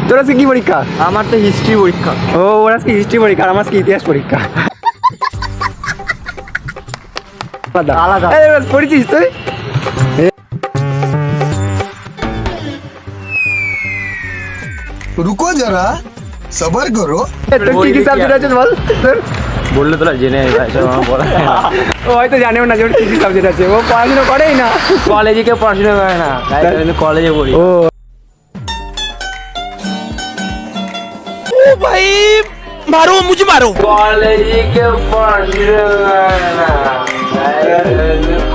তোর আজকে কি পরীক্ষা? আমার তো হিস্ট্রি পরীক্ষা। ও, ওর আজকে হিস্ট্রি পরীক্ষা আর আমার আজকে ইতিহাস পরীক্ষা। আলাদা। পড়েছিস তুই? रुको जरा सबर करो। তোর কি কি সাবজেক্ট আছে বল তোর? বললে তোরা জেনে বলা ও হয়তো জানেও না যে ওর কি কি সাবজেক্ট আছে, ও পড়াশোনা করেই না। কলেজে কেউ পড়াশোনা করে না, কলেজে পড়ি। ও भाई मारो मुझे मारो। কলেজে কেউ পড়াশোনা করে না,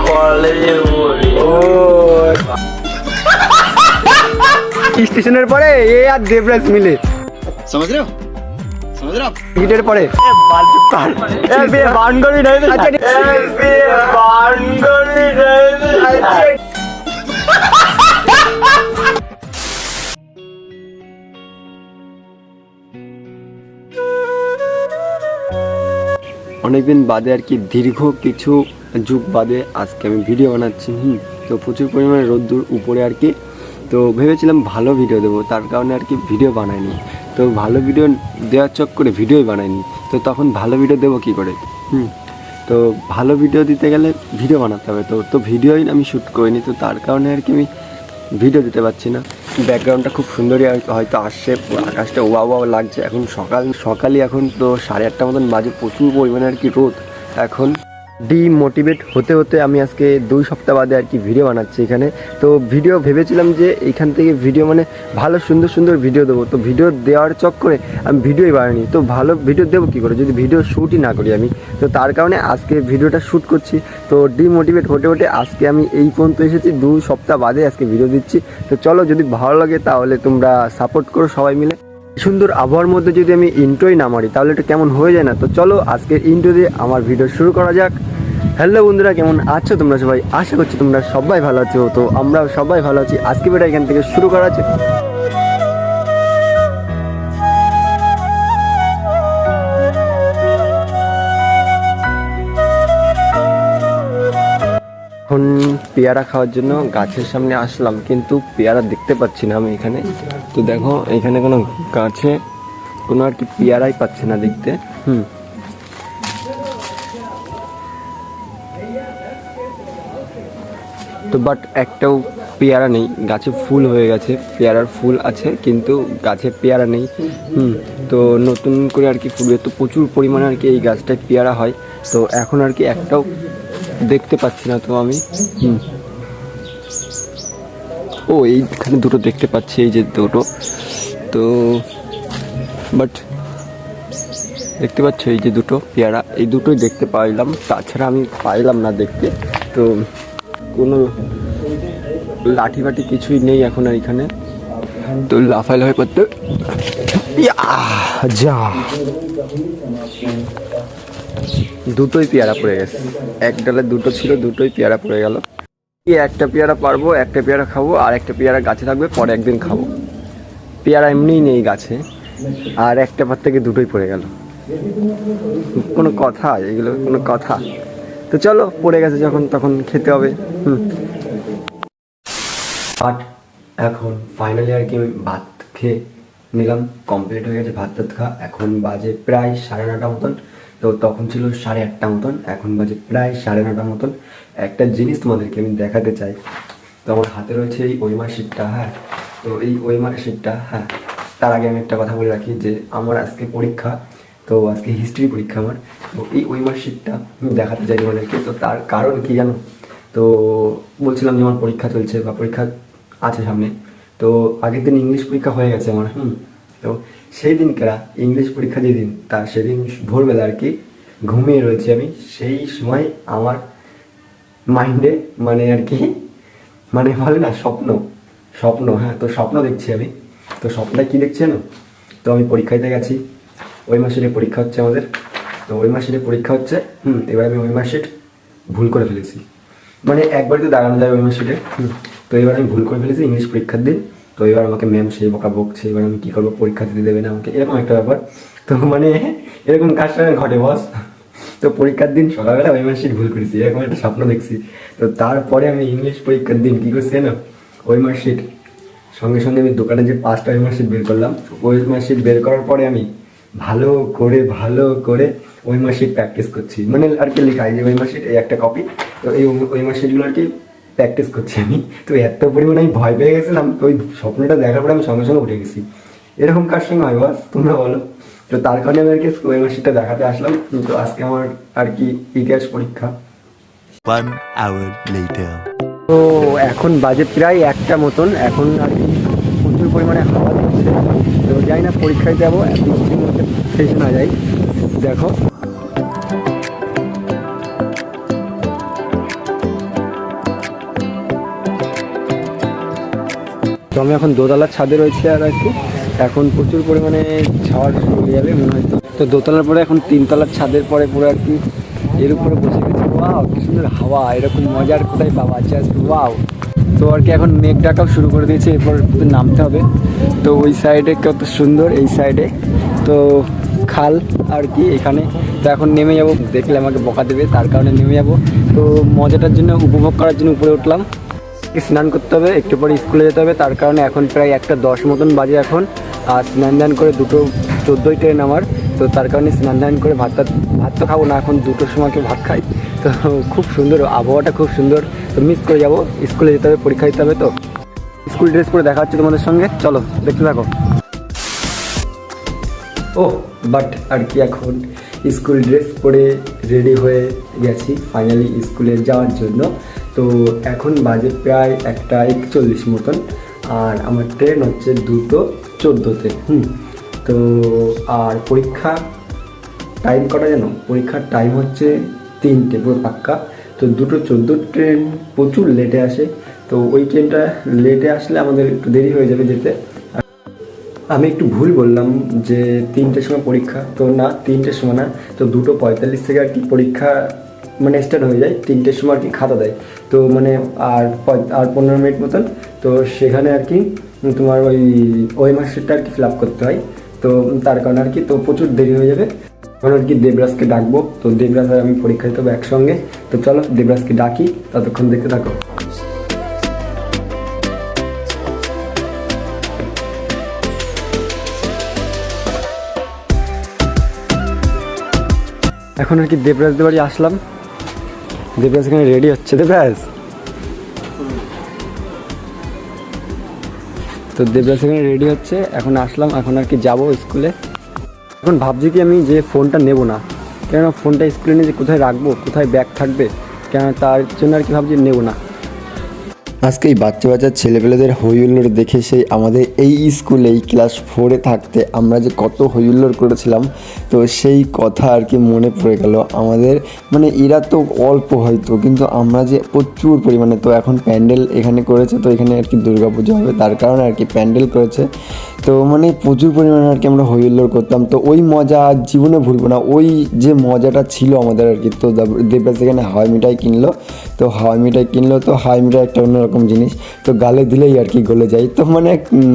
কলেজে পড়ি। ও স্টেশনের পরে এ আর দেবরাজ মিলে समझ रहे हो समझ रहे हो आप? গিটার পরে বানগড়ি অনেকদিন বাদে আর কি, দীর্ঘ কিছু যুগ বাদে আজকে আমি ভিডিও বানাচ্ছি। তো প্রচুর পরিমাণে রোদ্দুর উপরে আর কি, তো ভেবেছিলাম ভালো ভিডিও দেবো, তার কারণে আর কি ভিডিও বানাইনি। তো ভালো ভিডিও দেওয়ার চক্করে ভিডিওই বানাইনি, তো তখন ভালো ভিডিও দেবো কী করে? তো ভালো ভিডিও দিতে গেলে ভিডিও বানাতে হবে, তো ভিডিওই আমি শ্যুট করিনি, তো তার কারণে আর কি আমি ভিডিও দিতে পারছি না। ব্যাকগ্রাউন্ডটা খুব সুন্দরই হয়তো আসছে, আকাশটা ওয়া ওয়া লাগছে। এখন সকালই এখন তো 8:30 মতন বাজে, প্রচুর পরিমাণে আর কি রোদ। এখন ডিমোটিভেট হতে হতে আমি আজকে 2 সপ্তাহ বাদে আর কি ভিডিও বানাচ্ছি এখানে। তো ভিডিও ভেবেছিলাম যে এইখান থেকে ভিডিও মানে ভালো সুন্দর সুন্দর ভিডিও দেবো, তো ভিডিও দেওয়ার চক্করে আমি ভিডিওই বানাইনি। তো ভালো ভিডিও দেবো কী করে যদি ভিডিও শ্যুটই না করি আমি? তো তার কারণে আজকে ভিডিওটা শ্যুট করছি। তো ডিমোটিভেট হতে হতে আজকে আমি এই পর্যন্ত এসেছি, 2 সপ্তাহ বাদে আজকে ভিডিও দিচ্ছি। তো চলো, যদি ভালো লাগে তাহলে তোমরা সাপোর্ট করো সবাই মিলে। সুন্দর আবহাওয়ার মধ্যে যদি আমি ইন্ট্রোই না মারি তাহলে এটা কেমন হয়ে যায় না? তো চলো আজকের ইন্ট্রো দিয়ে আমার ভিডিও শুরু করা যাক। হ্যালো বন্ধুরা, কেমন আছো তোমরা সবাই? আশা করছি তোমরা সবাই ভালো আছো। তো আমরাও সবাই ভালো আছি। আজকে ভিডিও এখান থেকে শুরু করা আছে। এখন পেয়ারা খাওয়ার জন্য গাছের সামনে আসলাম, কিন্তু পেয়ারা দেখতে পাচ্ছি না আমি এখানে। তো দেখো এখানে কোনো গাছে কোনো আর কি পেয়ারাই পাচ্ছি না দেখতে। তো বাট একটাও পেয়ারা নেই, গাছে ফুল হয়ে গেছে, পেয়ারার ফুল আছে কিন্তু গাছে পেয়ারা নেই। তো নতুন করে আর কি ফুলবে, তো প্রচুর পরিমাণে আর কি এই গাছটায় পেয়ারা হয়। তো এখন আর কি একটাও দেখতে পাচ্ছি না। তো আমি ও এইখানে দুটো দেখতে পাচ্ছি, এই যে দুটো। তো বাট দেখতে পাচ্ছ এই যে দুটো পেয়ারা, এই দুটোই দেখতে পাইলাম, তাছাড়া আমি পাইলাম না দেখতে। তো কোনো লাঠি বাটি কিছুই নেই এখন আর এখানে। তো লাফাইল হয়ে করতে যা দুটোই পেয়ারা পড়ে গেছে, এক ডালে দুটো ছিল, দুটোই পেয়ারা পড়ে গেল। একটা পেয়ারা পারবো, একটা পেয়ারা খাবো, আর একটা পেয়ারা গাছে থাকবে, পরে একদিন খাবো। পেয়ারা এমনিই নেই গাছে, আর একটা পার থেকে দুটোই পড়ে গেল। কোনো কথা এগুলো? কোনো কথা? তো চলো, পড়ে গেছে যখন তখন খেতে হবে। বাট এখন ফাইনালি আর কি আমি ভাত খেয়ে নিলাম, কমপ্লিট হয়ে গেছে ভাত টাত খাওয়া। এখন বাজে প্রায় 9:30 মতন, তো তখন ছিল 8:30 মতন, এখন বাজে প্রায় 9:30 মতন। একটা জিনিস তোমাদেরকে আমি দেখাতে চাই। তো আমার হাতে রয়েছে এই ওয়েমার শিটটা। হ্যাঁ, তো এই ওয়েমার শিটটা, হ্যাঁ তার আগে আমি একটা কথা বলে রাখি যে আমার আজকে পরীক্ষা, তো আজকে হিস্ট্রি পরীক্ষা আমার। তো এই ওয়েমার শিটটা আমি দেখাতে চাই তোমাদেরকে। তো তার কারণ কি জানো? তো বলছিলাম যে আমার পরীক্ষা চলছে বা পরীক্ষা আছে সামনে। তো আগের দিন ইংলিশ পরীক্ষা হয়ে গেছে আমার। তো সেই দিনকারা ইংলিশ পরীক্ষা যেদিন, তার সেদিন ভোরবেলা আর কি ঘুমিয়ে রয়েছি আমি। সেই সময় আমার মাইন্ডে মানে আর কি মানে বলে না স্বপ্ন, হ্যাঁ, তো স্বপ্ন দেখছি আমি। তো স্বপ্নটা কী দেখছি জানো? তো আমি পরীক্ষাতে গেছি, ওই মাসের পরীক্ষা হচ্ছে আমাদের। তো ওই মাসের পরীক্ষা হচ্ছে, এবার আমি ওই মাসের ভুল করে ফেলেছি, মানে একবারই তো দাঁড়ানো যায় ওই মাসে। তো এবার আমি ভুল করে ফেলেছি ইংলিশ পরীক্ষার দিন। তো এবার আমাকে ম্যাম সেই বকা বকছে, এবার আমি কী করবো, পরীক্ষা দিতে দেবে না আমাকে, এরকম একটা ব্যাপার। তো মানে এরকম কাজটা ঘটে বস। তো পরীক্ষার দিন সকালবেলা ওই মাসে ভুল করেছি, এরকম একটা স্বপ্ন দেখছি। তো তারপরে আমি ইংলিশ পরীক্ষার দিন কী করছি না, ওই মার্কশিট সঙ্গে সঙ্গে আমি দোকানে যে 5টা ওয়েমার শিট বের করলাম, ওয়েমার শিট বের করার পরে আমি ভালো করে ওয়েমার শিট প্র্যাকটিস করছি, মানে আর কি লেখা এই যে ওয়েমার শিট, এই একটা কপি, তো এই ওয়েমার শিটগুলো আর কি প্র্যাকটিস করছি আমি। তো এত পরিমাণে আমি ভয় পেয়ে গেছিলাম, তো ওই স্বপ্নটা দেখার পরে আমি সঙ্গে সঙ্গে উঠে গেছি। এরকম কার সঙ্গে হয় বস, তোমরা বলো? তো তার কারণে আমি আর কি ওয়েমার শিটটা দেখাতে আসলাম। তো আজকে আমার আর কি ইতিহাস পরীক্ষা। 1 hour later. তো এখন বাজে প্রায় 1টা মতন, এখন আর কি প্রচুর পরিমাণে হাওয়া দিচ্ছে। তো যাই না পরীক্ষায় যাবো, এত কিছুর মধ্যে শেষ না যাই। দেখো তো আমি এখন দোতলার ছাদে রয়েছি, আর কি এখন প্রচুর পরিমাণে ঝড় চলে যাবে মনে হয়। তো দোতলার পরে এখন 3তলার ছাদের পরে পুরো আর কি এর উপরে বসে গেছি। ওয়াও কি সুন্দর হাওয়া, এরকম মজার কোথায় পাওয়া জাস্ট ওয়াও। তো আর কি এখন মেঘ ডাকাও শুরু করে দিয়েছে, এরপর নামতে হবে। তো ওই সাইডে কত সুন্দর, এই সাইডে তো খাল আর কি এখানে। তো এখন নেমে যাব, দেখলে আমাকে বকা দেবে, তার কারণে নেমে যাব। তো মজাটার জন্য উপভোগ করার জন্য উপরে উঠলাম। স্নান করতে হবে, একটু পরে স্কুলে যেতে হবে, তার কারণে এখন প্রায় 1:10 মতন বাজে এখন। আর স্নান দান করে 2:14 ট্রেন আমার, তো তার কারণে স্নান দান করে ভাত তো খাবো না, এখন 2টোর সময় কেউ ভাত খাই। তো খুব সুন্দর আবহাওয়াটা, খুব সুন্দর। তো মিস করে যাবো, স্কুলে যেতে হবে, পরীক্ষা দিতে হবে। তো স্কুল ড্রেস পরে দেখা হচ্ছে তোমাদের সঙ্গে, চলো দেখতে থাকো। ও বাট আর কি এখন স্কুল ড্রেস পরে রেডি হয়ে গেছি ফাইনালি স্কুলে যাওয়ার জন্য। তো এখন বাজে প্রায় 1:41 মতন, আর আমার ট্রেন হচ্ছে 2:14-তে। তো আর পরীক্ষা টাইম কটা জানো? পরীক্ষার টাইম হচ্ছে 3টে পুরো পাক্কা। তো 2:14 ট্রেন প্রচুর লেটে আসে, তো ওই ট্রেনটা লেটে আসলে আমাদের একটু দেরি হয়ে যাবে যেতে। আমি একটু ভুল বললাম যে 3টের সময় পরীক্ষা, তো না 3টের সময় না, তো 2:45 থেকে আর কি পরীক্ষা মানে স্টার্ট হয়ে যায়। 3টের সময় আর কি খাতা দেয়, তো মানে আর 15 মিনিট মতন। তো সেখানে আর কি তোমার ওই মার্কশিটটা আর কি ফিল আপ করতে হয়। তো তার কারণে আর কি তো প্রচুর দেরি হয়ে যাবে। এখন আর কি দেবরাজকে ডাকবো, তো দেবরাজ আর আমি পরীক্ষা দিতে হবে একসঙ্গে। তো চলো দেবরাজকে ডাকি, ততক্ষণ দেখতে থাকো। এখন আর কি দেবরাজদের বাড়ি আসলাম, দেবরাজ এখানে রেডি হচ্ছে। দেবরাজ, তো দেবরাজ এখানে রেডি হচ্ছে, এখন আসলাম, এখন আর কি যাবো স্কুলে। এখন ভাবছি কি আমি যে ফোনটা নেব না, কেননা ফোনটা স্কুলে নিয়ে যে কোথায় রাখবো, কোথায় ব্যাগ থাকবে, কেন তার জন্য আর কি ভাবছি নেব না। আজকে এই বাচ্চা ছেলেপেলেদের হইহুল্লোড় দেখে সেই আমাদের এই স্কুলেই ক্লাস 4-এ থাকতে আমরা যে কত হইহুল্লোড় করেছিলাম, তো সেই কথা আর কি মনে পড়ে গেল আমাদের। মানে এরা তো অল্প হয়তো, কিন্তু আমরা যে প্রচুর পরিমাণে। তো এখন প্যান্ডেল এখানে করেছে, তো এখানে আর কি দুর্গাপুজো হবে, তার কারণে আর কি প্যান্ডেল করেছে। তো মানে প্রচুর পরিমাণে আর কি আমরা হইহুল্লোড় করতাম। তো ওই মজা আজ জীবনে ভুলবো না, ওই যে মজাটা ছিল আমাদের আর কি। তো দেবরাজ এখানে হাওয়াই মিঠাই কিনলো, তো হাওয়াই মিঠাই একটা অন্যরকম জিনিস, তো গালে দিলেই আর কি গলে যায়। তো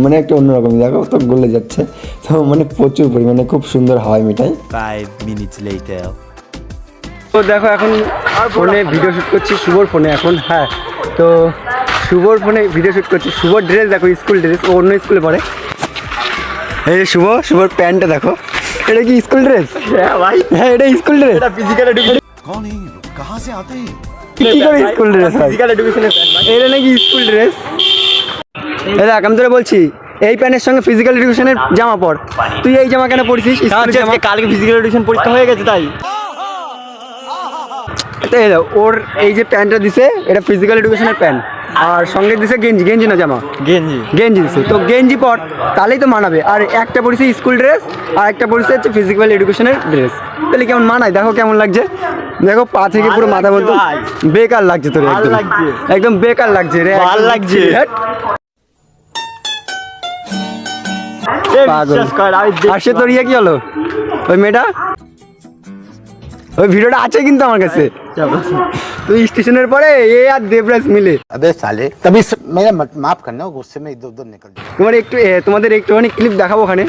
মানে একটা অন্যরকম, দেখো তো গলে যাচ্ছে। তো মানে প্রচুর পরিমাণে খুব সুন্দর হাওয়াই মিঠাই। 5 minutes later. তো দেখো এখন ফোনে ভিডিও শ্যুট করছি, শুভর ফোনে এখন। হ্যাঁ, তো শুভর ফোনে ভিডিও শ্যুট করছি। শুভর ড্রেস দেখো, স্কুল ড্রেস, ও অন্য স্কুলে পড়ে। এই শুভর প্যান্টটা দেখো, এটা কি স্কুল ড্রেস? হ্যাঁ ভাই, হ্যাঁ এটা স্কুল ড্রেস। এটা ফিজিক্যাল এডুকেশন। कौन है ये लोग? कहाँ से आते हैं? কি করে স্কুল ড্রেস? ফিজিক্যাল এডুকেশনের প্যান্ট, এটা নাকি স্কুল ড্রেস? এই দেখ, আমি তোরা বলছি এই প্যান্টের সঙ্গে ফিজিক্যাল এডুকেশনের জামা পর। তুই এই জামা কেন পড়ছিস? কালকে ফিজিক্যাল এডুকেশন পরীক্ষা হয়ে গেছে তাই। ওর এই যে প্যান্টটা দিছে, এটা ফিজিক্যাল এডুকেশনের প্যান্ট, আর সঙ্গে দিছে গেঞ্জি না জামা, গেঞ্জি দিছে। তো গেঞ্জি পর, তাহলেই তো মানাবে। আর একটা পরিছে স্কুল ড্রেস, আর একটা পরিছে হচ্ছে ফিজিক্যাল এডুকেশনের ড্রেস, তাহলে কেমন মানায়? দেখো কেমন লাগছে, দেখো পা থেকে পুরো মাথা বলতো বেকার লাগছে তোর, একদম বেকার লাগছে রে, ভালো লাগছে। আর সে তোর ইয়ে কি হলো, ওই মেয়েটা, ওই ভিডিওটা আছে কিন্তু আমার কাছে। তুই স্টেশনের পরে এ আর দেবরাজ মিলে, अबे साले तभी मेरा माफ करना, गुस्से में इधर उधर निकल जाए। তোমাদের একটুখানি ক্লিপ দেখাবো ওখানে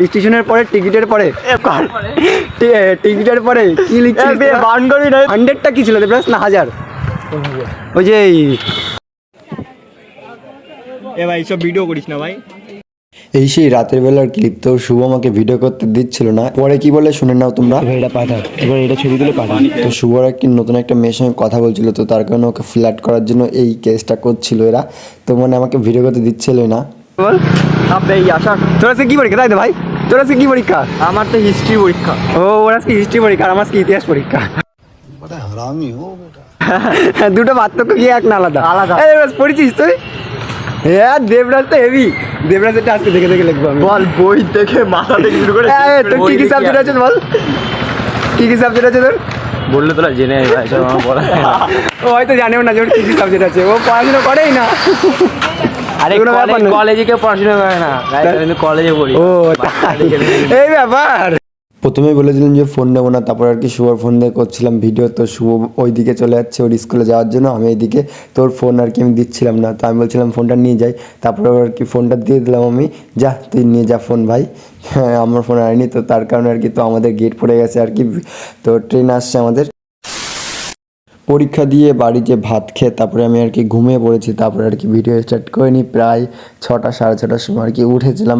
স্টেশনের পরে, টিকিটের পরে কি লিখছিস? 100টা কি ছিল দেবরাজ, না 1000? ওই যে এ ভাই সব ভিডিও করিস না ভাই। এই সেই রাতের বেলার ক্লিপ। তো শুভ আমাকে ভিডিও করতে দিচ্ছিল না, পরে কি বলে শুনে নাও তোমরা। এটা পাঠা, এবার এটা ছবি তুলে পাঠা। তো শুভর একটি নতুন একটা মেয়ের সঙ্গে কথা বলছিল, তো তার কারণে ওকে ফ্ল্যাট করার জন্য এই কেসটা করছিল এরা। তো মানে আমাকে ভিডিও করতে দিচ্ছিলই না। বল আপনি এই আশা তোর আজকে কি পরীক্ষা তাই তো ভাই? তোর আজকে কি পরীক্ষা? আমার তো হিস্ট্রি পরীক্ষা। ও ওর আজকে হিস্ট্রি পরীক্ষা আর আমার আজকে ইতিহাস পরীক্ষা। बड़ा हरामी हो बेटा। দুটো পার্থক্য কি এক না আলাদা? আলাদা। পড়েছিস তুই? হ্যাঁ দেবরাজ তো হেভি। দেবরাজেরটা আজকে দেখে দেখে লিখবো আমি। বল বই থেকে মাথা থেকে শুরু করে তোর কি কি সাবজেক্ট আছে বল? কি কি সাবজেক্ট আছে তোর? বললে তোরা জেনে যাবে, সব আমার বলা। ও হয়তো জানেও না যে ওর কি কি সাবজেক্ট আছে, ও পড়াশোনা করেই না। আরে কোনো ব্যাপার না। কলেজে কেউ পড়াশোনা করে না, কিন্তু কলেজে পড়ি। ও তাই, এই ব্যাপার। প্রথমেই বলেছিলাম যে ফোন নেবো না, তারপর আর কি শুভর ফোন দিয়ে করছিলাম ভিডিও। তো শুভ ওই দিকে চলে যাচ্ছে ওর স্কুলে যাওয়ার জন্য, আমি এইদিকে তোর ফোন আর কি আমি দিচ্ছিলাম না। তো আমি বলছিলাম ফোনটা নিয়ে যাই, তারপরে আর কি ফোনটা দিয়ে দিলাম আমি, যা তুই নিয়ে যা ফোন ভাই। হ্যাঁ আমার ফোন আনিনি, তো তার কারণে আর কি তো আমাদের গেট পড়ে গেছে আর কি। তো ট্রেন আসছে আমাদের। পরীক্ষা দিয়ে বাড়ি যে ভাত খেয়ে তারপরে আমি আর কি ঘুমিয়ে পড়েছি। তারপরে আর কি ভিডিও স্টার্ট করিনি, প্রায় 6টা সাড়ে 6টার সময় আর কি উঠেছিলাম।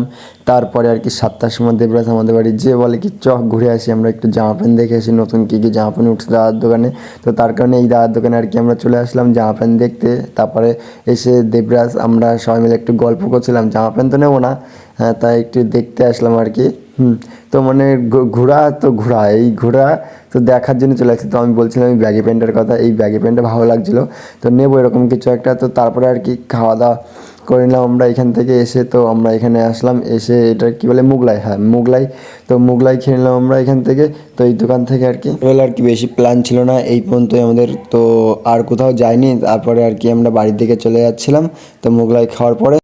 তারপরে আর কি 7টার সময় দেবরাজ আমাদের বাড়ি যে বলে কি চ ঘুরে আসি, আমরা একটু জামা প্যান্ট দেখে আসি, নতুন কী কী জামা প্যান্ট উঠছে দাদার দোকানে। তো তার কারণে এই দাদার দোকানে আর কি আমরা চলে আসলাম জামা প্যান্ট দেখতে। তারপরে এসে দেবরাজ আমরা সবাই মিলে একটু গল্প করছিলাম, জামা প্যান্ট তো নেবো না, হ্যাঁ তাই একটু দেখতে আসলাম আর কি। তো মানে ঘোরা তো ঘোরা, এই ঘোরা তো দেখার জন্য চলে আসছি। তো আমি বলছিলাম এই ব্যাগি প্যান্টের কথা, এই ব্যাগি প্যান্টটা ভালো লাগছিলো তো নেবো এরকম কিছু একটা। তো তারপরে আর কি খাওয়া দাওয়া করে নিলাম আমরা এখান থেকে এসে। তো আমরা এখানে আসলাম, এসে এটা কি বলে মুগলাই, হ্যাঁ মুগলাই। তো মুগলাই খেয়ে নিলাম আমরা এখান থেকে। তো এই দোকান থেকে আর কি এবার আর কি বেশি প্ল্যান ছিল না এই পর্যন্তই আমাদের, তো আর কোথাও যাইনি। তারপরে আর কি আমরা বাড়ির দিকে চলে যাচ্ছিলাম। তো মুগলাই খাওয়ার পরে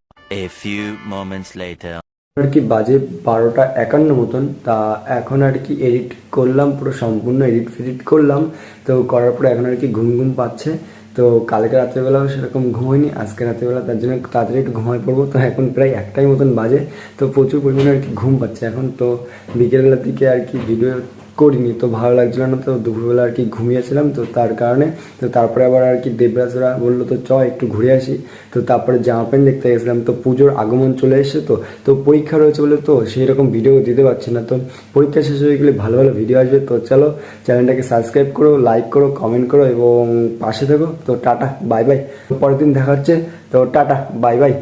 A few moments later. আর কি বাজে 12:51 মতন। তা এখন আর কি এডিট করলাম, পুরো সম্পূর্ণ এডিট ফেডিট করলাম। তো করার পরে এখন আর কি ঘুম ঘুম পাচ্ছে। তো কালকে রাত্রেবেলাও সেরকম ঘুমোয়নি, আজকে রাত্রেবেলা তার জন্য তাড়াতাড়ি একটু ঘুমায় পড়বো। তো এখন প্রায় 1টাই মতন বাজে, তো প্রচুর পরিমাণে আর কি ঘুম পাচ্ছে এখন। তো বিকেলবেলার দিকে আর কি ভিডিও করিনি, তো ভালো লাগছিল না, তো দুপুরবেলা আর কি ঘুমিয়েছিলাম, তো তার কারণে। তো তারপরে আবার আর কি দেবরাজরা বললো তো চ একটু ঘুরে আসি। তো তারপরে জামা প্যান্ট দেখতে গেছিলাম। তো পুজোর আগমন চলে এসেছে, তো পরীক্ষা রয়েছে বলে তো সেই রকম ভিডিও দিতে পারছি না। তো পরীক্ষা শেষ হয়ে গেলে ভালো ভালো ভিডিও আসবে। তো চলো চ্যানেলটাকে সাবস্ক্রাইব করো, লাইক করো, কমেন্ট করো এবং পাশে থেকো। তো টাটা বাই বাই, পরের দিন দেখা হচ্ছে। তো টাটা বাই বাই।